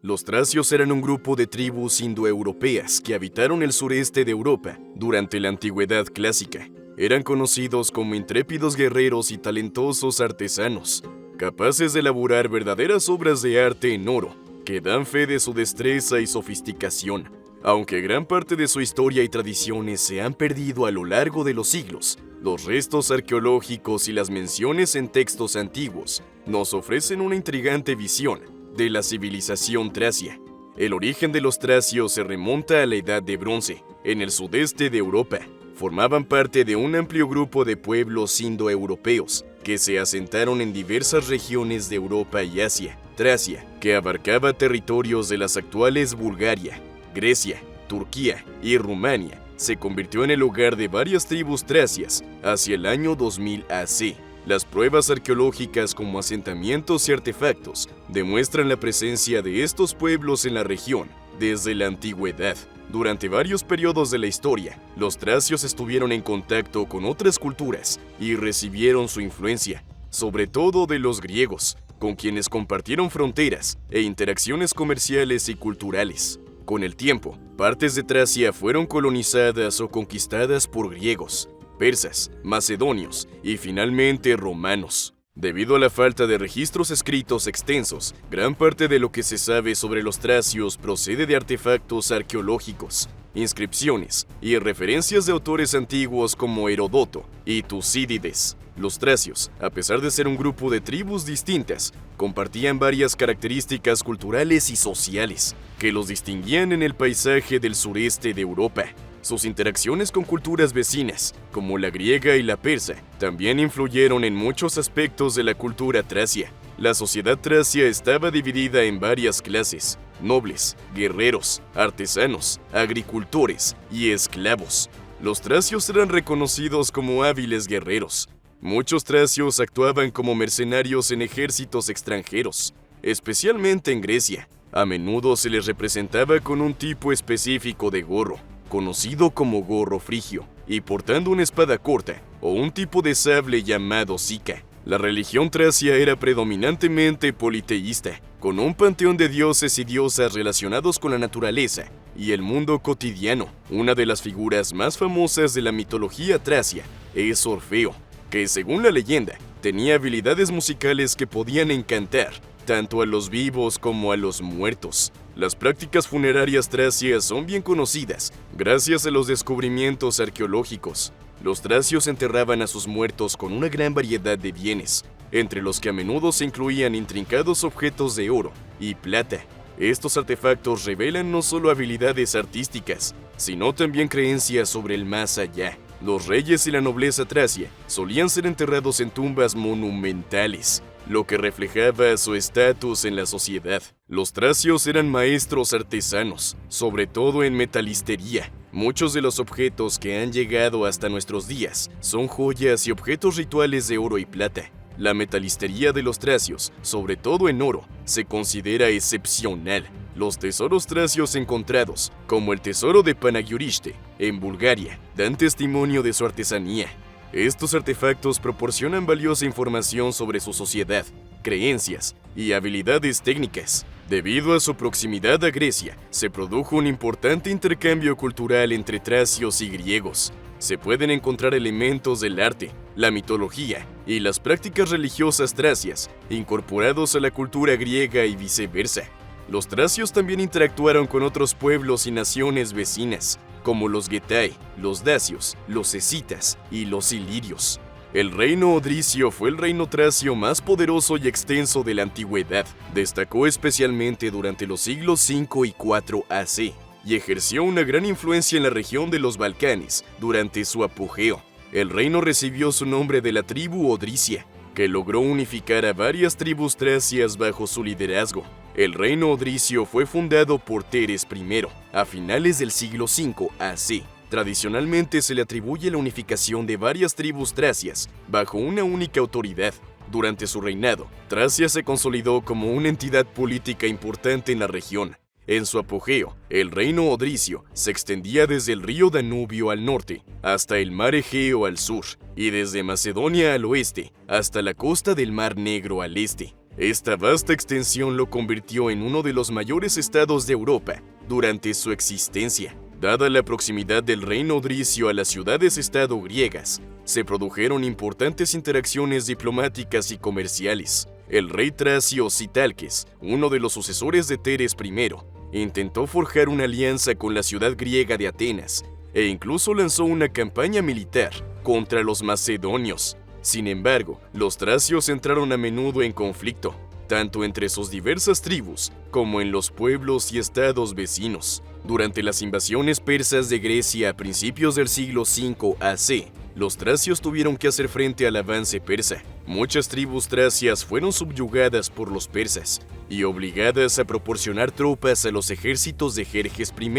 Los tracios eran un grupo de tribus indoeuropeas que habitaron el sureste de Europa durante la Antigüedad clásica. Eran conocidos como intrépidos guerreros y talentosos artesanos, capaces de elaborar verdaderas obras de arte en oro, que dan fe de su destreza y sofisticación. Aunque gran parte de su historia y tradiciones se han perdido a lo largo de los siglos, los restos arqueológicos y las menciones en textos antiguos nos ofrecen una intrigante visión de la civilización tracia. El origen de los tracios se remonta a la Edad de Bronce, en el sudeste de Europa. Formaban parte de un amplio grupo de pueblos indoeuropeos que se asentaron en diversas regiones de Europa y Asia. Tracia, que abarcaba territorios de las actuales Bulgaria, Grecia, Turquía y Rumania, se convirtió en el hogar de varias tribus tracias hacia el año 2000 AC. Las pruebas arqueológicas como asentamientos y artefactos demuestran la presencia de estos pueblos en la región desde la antigüedad. Durante varios periodos de la historia, los tracios estuvieron en contacto con otras culturas y recibieron su influencia, sobre todo de los griegos, con quienes compartieron fronteras e interacciones comerciales y culturales. Con el tiempo, partes de Tracia fueron colonizadas o conquistadas por griegos, persas, macedonios y finalmente romanos. Debido a la falta de registros escritos extensos, gran parte de lo que se sabe sobre los tracios procede de artefactos arqueológicos, inscripciones y referencias de autores antiguos como Heródoto y Tucídides. Los tracios, a pesar de ser un grupo de tribus distintas, compartían varias características culturales y sociales que los distinguían en el paisaje del sureste de Europa. Sus interacciones con culturas vecinas, como la griega y la persa, también influyeron en muchos aspectos de la cultura tracia. La sociedad tracia estaba dividida en varias clases: nobles, guerreros, artesanos, agricultores y esclavos. Los tracios eran reconocidos como hábiles guerreros. Muchos tracios actuaban como mercenarios en ejércitos extranjeros, especialmente en Grecia. A menudo se les representaba con un tipo específico de gorro, conocido como gorro frigio, y portando una espada corta o un tipo de sable llamado sica. La religión tracia era predominantemente politeísta, con un panteón de dioses y diosas relacionados con la naturaleza y el mundo cotidiano. Una de las figuras más famosas de la mitología tracia es Orfeo, que según la leyenda tenía habilidades musicales que podían encantar tanto a los vivos como a los muertos. Las prácticas funerarias tracias son bien conocidas gracias a los descubrimientos arqueológicos. Los tracios enterraban a sus muertos con una gran variedad de bienes, entre los que a menudo se incluían intrincados objetos de oro y plata. Estos artefactos revelan no solo habilidades artísticas, sino también creencias sobre el más allá. Los reyes y la nobleza tracia solían ser enterrados en tumbas monumentales, lo que reflejaba su estatus en la sociedad. Los tracios eran maestros artesanos, sobre todo en metalistería. Muchos de los objetos que han llegado hasta nuestros días son joyas y objetos rituales de oro y plata. La metalistería de los tracios, sobre todo en oro, se considera excepcional. Los tesoros tracios encontrados, como el tesoro de Panagiuriste, en Bulgaria, dan testimonio de su artesanía. Estos artefactos proporcionan valiosa información sobre su sociedad, creencias y habilidades técnicas. Debido a su proximidad a Grecia, se produjo un importante intercambio cultural entre tracios y griegos. Se pueden encontrar elementos del arte, la mitología y las prácticas religiosas tracias incorporados a la cultura griega y viceversa. Los tracios también interactuaron con otros pueblos y naciones vecinas, como los Getae, los dacios, los escitas y los ilirios. El reino odricio fue el reino tracio más poderoso y extenso de la antigüedad. Destacó especialmente durante los siglos 5 y 4 AC y ejerció una gran influencia en la región de los Balcanes durante su apogeo. El reino recibió su nombre de la tribu odricia, que logró unificar a varias tribus tracias bajo su liderazgo. El reino odricio fue fundado por Teres I a finales del siglo V AC. Tradicionalmente se le atribuye la unificación de varias tribus tracias bajo una única autoridad. Durante su reinado, Tracia se consolidó como una entidad política importante en la región. En su apogeo, el reino odricio se extendía desde el río Danubio al norte hasta el mar Egeo al sur y desde Macedonia al oeste hasta la costa del Mar Negro al este. Esta vasta extensión lo convirtió en uno de los mayores estados de Europa durante su existencia. Dada la proximidad del reino odricio a las ciudades-estado griegas, se produjeron importantes interacciones diplomáticas y comerciales. El rey tracio Sitalkes, uno de los sucesores de Teres I, intentó forjar una alianza con la ciudad griega de Atenas e incluso lanzó una campaña militar contra los macedonios. Sin embargo, los tracios entraron a menudo en conflicto, tanto entre sus diversas tribus como en los pueblos y estados vecinos. Durante las invasiones persas de Grecia a principios del siglo V AC, los tracios tuvieron que hacer frente al avance persa. Muchas tribus tracias fueron subyugadas por los persas y obligadas a proporcionar tropas a los ejércitos de Jerjes I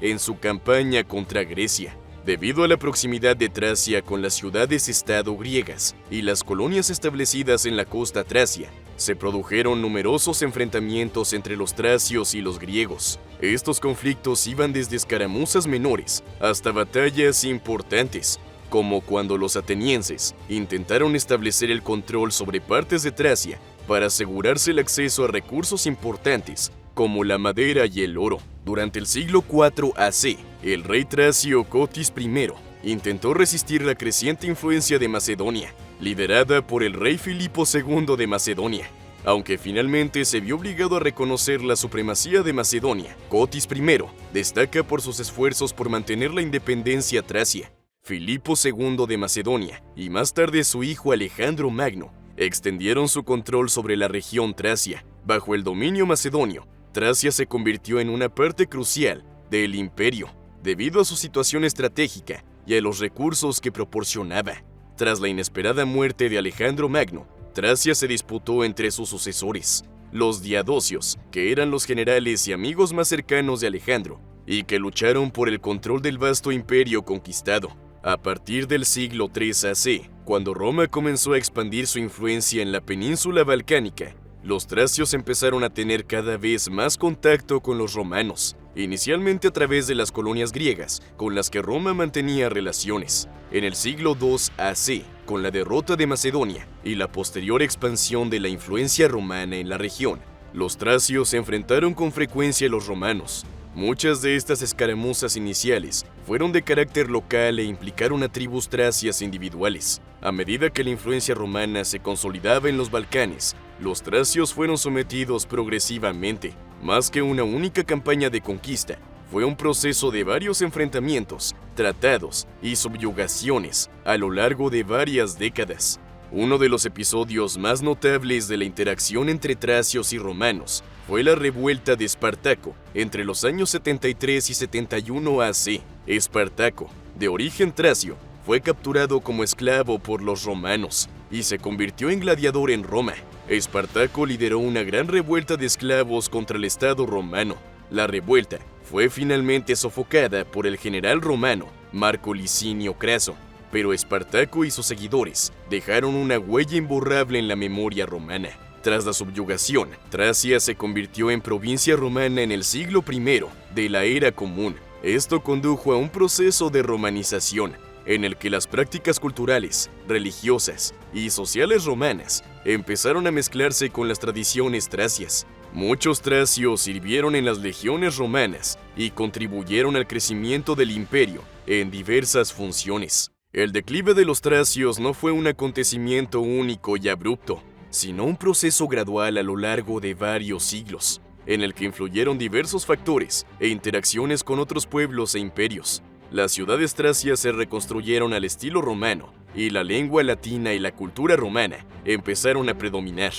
en su campaña contra Grecia. Debido a la proximidad de Tracia con las ciudades-estado griegas y las colonias establecidas en la costa tracia, se produjeron numerosos enfrentamientos entre los tracios y los griegos. Estos conflictos iban desde escaramuzas menores hasta batallas importantes, como cuando los atenienses intentaron establecer el control sobre partes de Tracia para asegurarse el acceso a recursos importantes como la madera y el oro. Durante el siglo IV AC, el rey tracio Cotis I intentó resistir la creciente influencia de Macedonia, liderada por el rey Filipo II de Macedonia. Aunque finalmente se vio obligado a reconocer la supremacía de Macedonia, Cotis I destaca por sus esfuerzos por mantener la independencia tracia. Filipo II de Macedonia y más tarde su hijo Alejandro Magno extendieron su control sobre la región tracia. Bajo el dominio macedonio, Tracia se convirtió en una parte crucial del imperio, debido a su situación estratégica y a los recursos que proporcionaba. Tras la inesperada muerte de Alejandro Magno, Tracia se disputó entre sus sucesores, los Diadocios, que eran los generales y amigos más cercanos de Alejandro, y que lucharon por el control del vasto imperio conquistado. A partir del siglo III AC, cuando Roma comenzó a expandir su influencia en la península balcánica, los tracios empezaron a tener cada vez más contacto con los romanos, inicialmente a través de las colonias griegas con las que Roma mantenía relaciones. En el siglo II AC, con la derrota de Macedonia y la posterior expansión de la influencia romana en la región, los tracios se enfrentaron con frecuencia a los romanos. Muchas de estas escaramuzas iniciales fueron de carácter local e implicaron a tribus tracias individuales. A medida que la influencia romana se consolidaba en los Balcanes, los tracios fueron sometidos progresivamente. Más que una única campaña de conquista, fue un proceso de varios enfrentamientos, tratados y subyugaciones a lo largo de varias décadas. Uno de los episodios más notables de la interacción entre tracios y romanos fue la revuelta de Espartaco entre los años 73 y 71 AC. Espartaco, de origen tracio, fue capturado como esclavo por los romanos y se convirtió en gladiador en Roma. Espartaco lideró una gran revuelta de esclavos contra el Estado romano. La revuelta fue finalmente sofocada por el general romano Marco Licinio Craso, pero Espartaco y sus seguidores dejaron una huella imborrable en la memoria romana. Tras la subyugación, Tracia se convirtió en provincia romana en el siglo I de la Era Común. Esto condujo a un proceso de romanización, en el que las prácticas culturales, religiosas y sociales romanas empezaron a mezclarse con las tradiciones tracias. Muchos tracios sirvieron en las legiones romanas y contribuyeron al crecimiento del imperio en diversas funciones. El declive de los tracios no fue un acontecimiento único y abrupto, sino un proceso gradual a lo largo de varios siglos, en el que influyeron diversos factores e interacciones con otros pueblos e imperios. Las ciudades tracias se reconstruyeron al estilo romano, y la lengua latina y la cultura romana empezaron a predominar,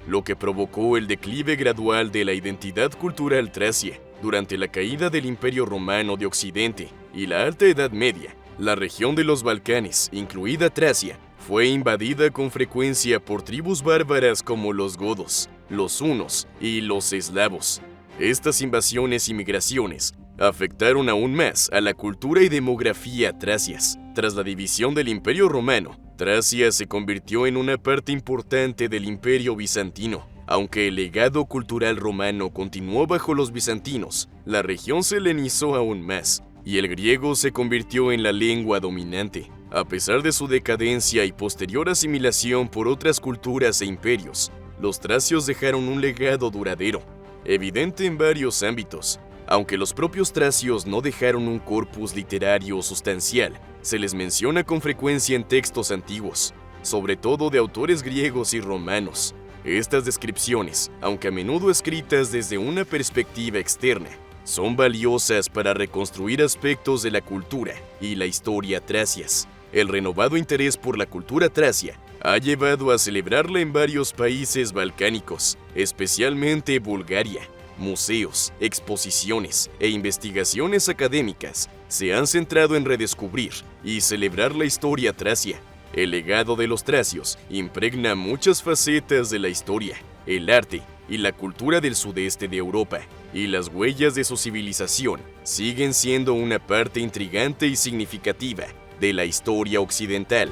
lo que provocó el declive gradual de la identidad cultural tracia. Durante la caída del Imperio Romano de Occidente y la Alta Edad Media, la región de los Balcanes, incluida Tracia, fue invadida con frecuencia por tribus bárbaras como los godos, los hunos y los eslavos. Estas invasiones y migraciones afectaron aún más a la cultura y demografía tracias. Tras la división del Imperio Romano, Tracia se convirtió en una parte importante del Imperio Bizantino. Aunque el legado cultural romano continuó bajo los bizantinos, la región se helenizó aún más, y el griego se convirtió en la lengua dominante. A pesar de su decadencia y posterior asimilación por otras culturas e imperios, los tracios dejaron un legado duradero, evidente en varios ámbitos. Aunque los propios tracios no dejaron un corpus literario sustancial, se les menciona con frecuencia en textos antiguos, sobre todo de autores griegos y romanos. Estas descripciones, aunque a menudo escritas desde una perspectiva externa, son valiosas para reconstruir aspectos de la cultura y la historia tracias. El renovado interés por la cultura tracia ha llevado a celebrarla en varios países balcánicos, especialmente Bulgaria. Museos, exposiciones e investigaciones académicas se han centrado en redescubrir y celebrar la historia tracia. El legado de los tracios impregna muchas facetas de la historia, el arte y la cultura del sudeste de Europa, y las huellas de su civilización siguen siendo una parte intrigante y significativa de la historia occidental.